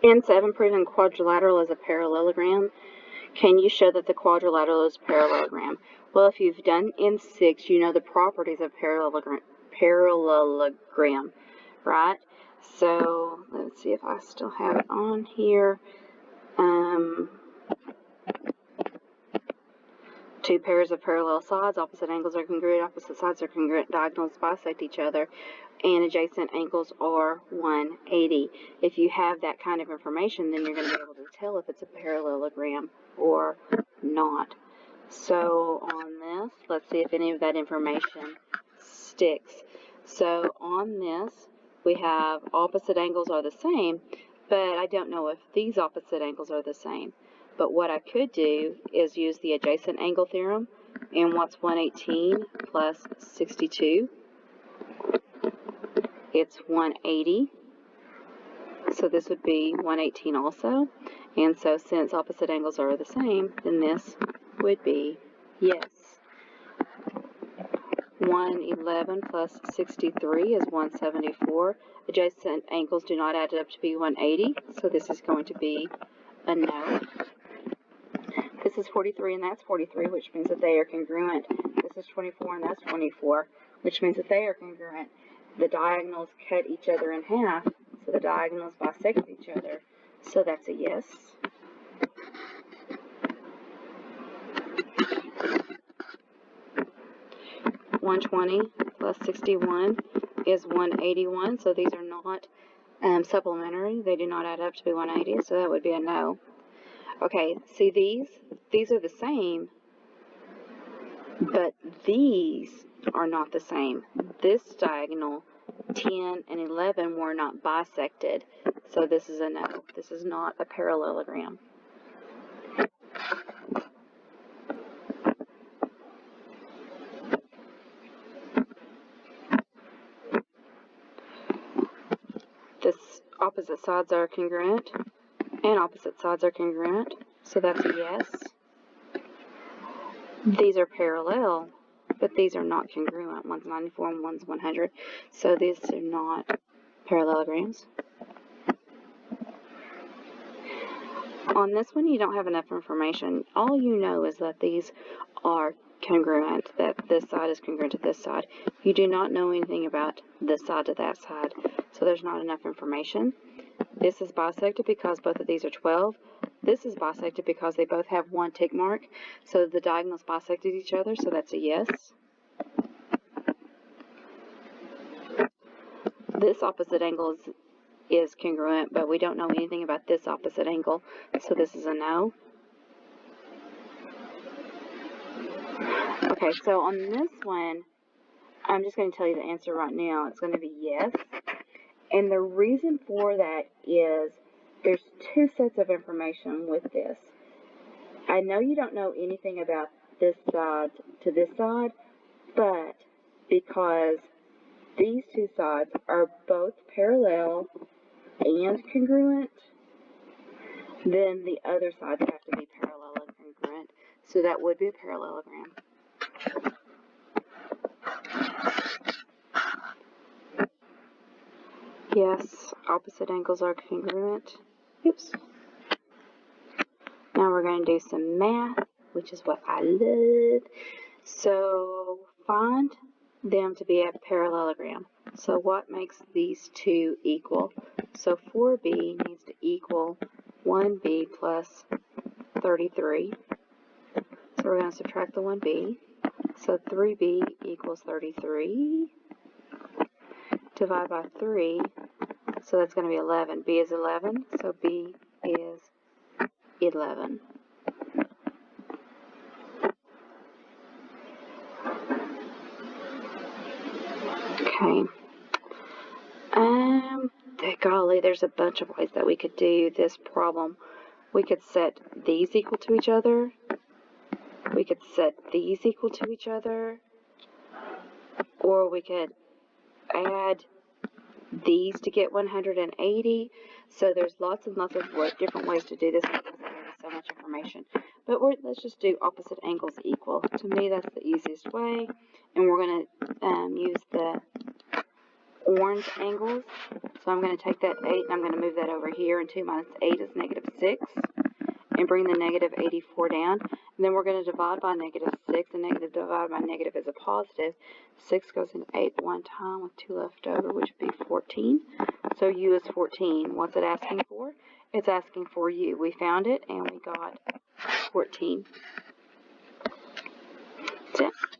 N7 proving quadrilateral is a parallelogram. Can you show that the quadrilateral is a parallelogram? Well, if you've done N6, you know the properties of parallelogram, right? So let's see if I still have it on here. Two pairs of parallel sides, opposite angles are congruent, opposite sides are congruent, diagonals bisect each other, and adjacent angles are 180. If you have that kind of information, then you're going to be able to tell if it's a parallelogram or not. So on this, let's see if any of that information sticks. So on this, we have opposite angles are the same, but I don't know if these opposite angles are the same. But what I could do is use the adjacent angle theorem. And what's 118 plus 62? It's 180. So this would be 118 also. And so since opposite angles are the same, then this would be yes. 111 plus 63 is 174. Adjacent angles do not add up to be 180. So this is going to be a no. This is 43 and that's 43, which means that they are congruent. This is 24 and that's 24, which means that they are congruent. The diagonals cut each other in half, so the diagonals bisect each other, so that's a yes. $120 plus 61 is 181, so these are not supplementary. They do not add up to be 180, so that would be a no. Okay, see these are the same, but these are not the same. This diagonal, 10 and 11, were not bisected, so this is a no. This is not a parallelogram. This opposite sides are congruent, and opposite sides are congruent, so that's a yes. These are parallel, but these are not congruent. One's 94 and one's 100, so these are not parallelograms. On this one, you don't have enough information. All you know is that these are congruent, that this side is congruent to this side. You do not know anything about this side to that side, so there's not enough information. This is bisected because both of these are 12. This is bisected because they both have one tick mark, so the diagonals bisected each other, so that's a yes. This opposite angle is congruent, but we don't know anything about this opposite angle, so this is a no. Okay, so on this one, I'm just going to tell you the answer right now. It's going to be yes. And the reason for that is there's two sets of information with this. I know you don't know anything about this side to this side, but because these two sides are both parallel and congruent, then the other sides have to be parallel and congruent. So that would be a parallelogram. Yes, opposite angles are congruent. Oops. Now we're going to do some math, which is what I love. So find them to be a parallelogram. So what makes these two equal? So 4b needs to equal 1b plus 33. So we're going to subtract the 1b. So 3b equals 33. Divide by 3. So that's going to be 11. B is 11, so B is 11. Okay. Golly, there's a bunch of ways that we could do this problem. We could set these equal to each other. We could set these equal to each other. Or we could add these to get 180. So there's lots and lots of different ways to do this because there's so much information. But let's just do opposite angles equal. To me, that's the easiest way. And we're going to use the orange angles. So I'm going to take that 8 and I'm going to move that over here, and 2 minus 8 is negative 6. And bring the negative 84 down. And then we're going to divide by negative 6. And negative divided by negative is a positive. 6 goes in 8 one time with 2 left over, which would be 14. So U is 14. What's it asking for? It's asking for U. We found it, and we got 14. That's it.